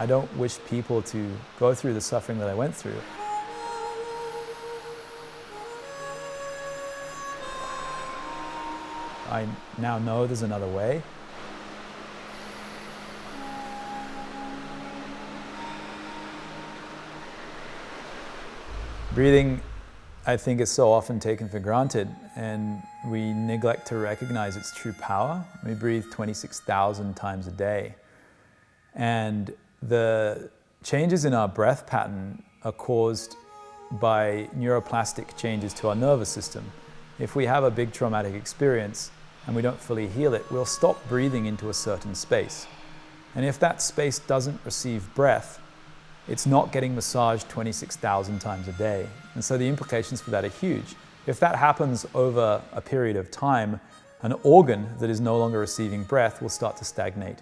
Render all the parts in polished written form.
I don't wish people to go through the suffering that I went through. I now know there's another way. Breathing, I think, is so often taken for granted, and we neglect to recognize its true power. We breathe 26,000 times a day. And the changes in our breath pattern are caused by neuroplastic changes to our nervous system. If we have a big traumatic experience and we don't fully heal it, we'll stop breathing into a certain space. And if that space doesn't receive breath, it's not getting massaged 26,000 times a day. And so the implications for that are huge. If that happens over a period of time, an organ that is no longer receiving breath will start to stagnate.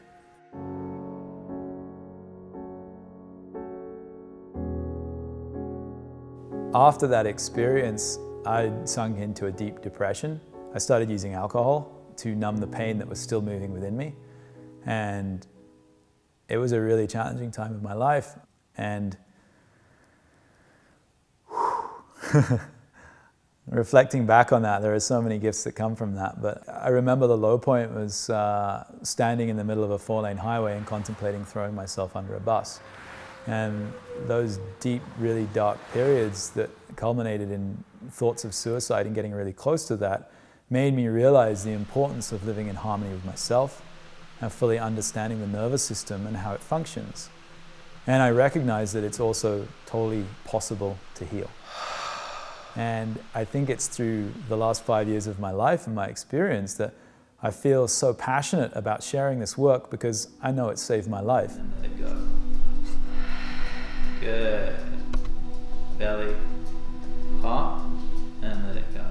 After that experience, I sunk into a deep depression. I started using alcohol to numb the pain that was still moving within me. And it was a really challenging time of my life. And reflecting back on that, there are so many gifts that come from that. But I remember the low point was standing in the middle of a 4-lane highway and contemplating throwing myself under a bus. And those deep, really dark periods that culminated in thoughts of suicide and getting really close to that made me realize the importance of living in harmony with myself and fully understanding the nervous system and how it functions. And I recognize that it's also totally possible to heal. And I think it's through the last 5 years of my life and my experience that I feel so passionate about sharing this work because I know it saved my life. And let it go. Good. Belly, heart, and let it go.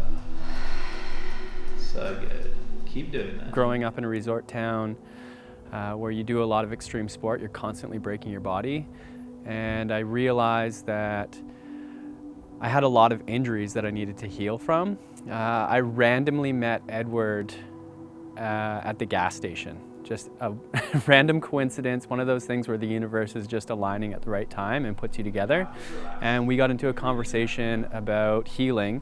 So good. Keep doing that. Growing up in a resort town where you do a lot of extreme sport, you're constantly breaking your body. And I realized that I had a lot of injuries that I needed to heal from. I randomly met Edward at the gas station. Just a random coincidence, one of those things where the universe is just aligning at the right time and puts you together. And we got into a conversation about healing.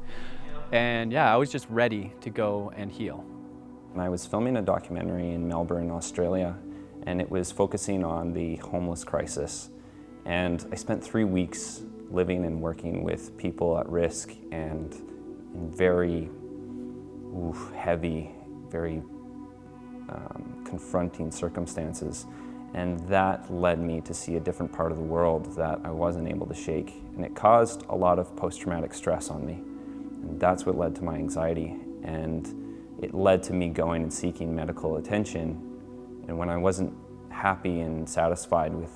And yeah, I was just ready to go and heal. I was filming a documentary in Melbourne, Australia, and it was focusing on the homeless crisis. And I spent 3 weeks living and working with people at risk and in very heavy, very confronting circumstances. And that led me to see a different part of the world that I wasn't able to shake. And it caused a lot of post-traumatic stress on me. And that's what led to my anxiety. And it led to me going and seeking medical attention. And when I wasn't happy and satisfied with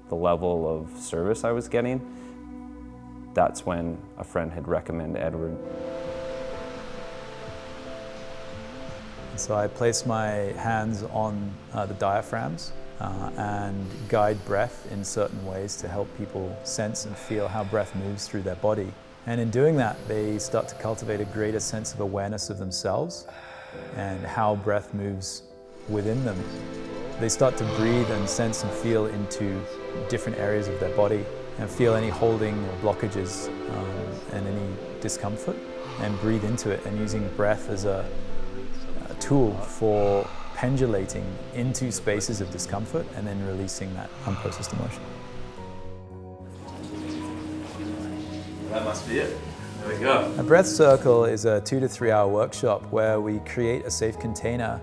the level of service I was getting, that's when a friend had recommended Edward. So I place my hands on the diaphragms and guide breath in certain ways to help people sense and feel how breath moves through their body. And in doing that, they start to cultivate a greater sense of awareness of themselves and how breath moves within them. They start to breathe and sense and feel into different areas of their body and feel any holding or blockages and any discomfort and breathe into it, and using breath as a tool for pendulating into spaces of discomfort and then releasing that unprocessed emotion. That must be it. There we go. A breath circle is a 2 to 3 hour workshop where we create a safe container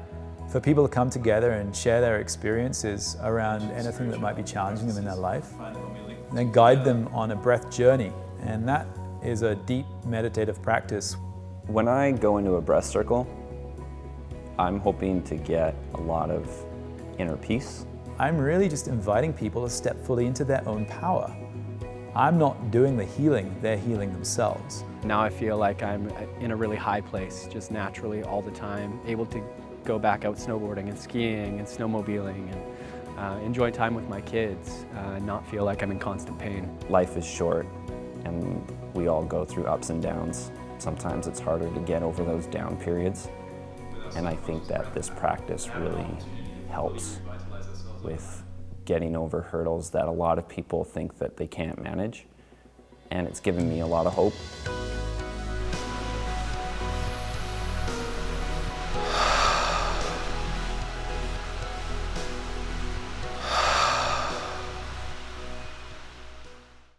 for people to come together and share their experiences around anything that might be challenging them in their life, and then guide them on a breath journey. And that is a deep meditative practice. When I go into a breath circle, I'm hoping to get a lot of inner peace. I'm really just inviting people to step fully into their own power. I'm not doing the healing, they're healing themselves. Now I feel like I'm in a really high place, just naturally all the time, able to go back out snowboarding and skiing and snowmobiling and enjoy time with my kids, not feel like I'm in constant pain. Life is short and we all go through ups and downs. Sometimes it's harder to get over those down periods. And I think that this practice really helps with getting over hurdles that a lot of people think that they can't manage. And it's given me a lot of hope.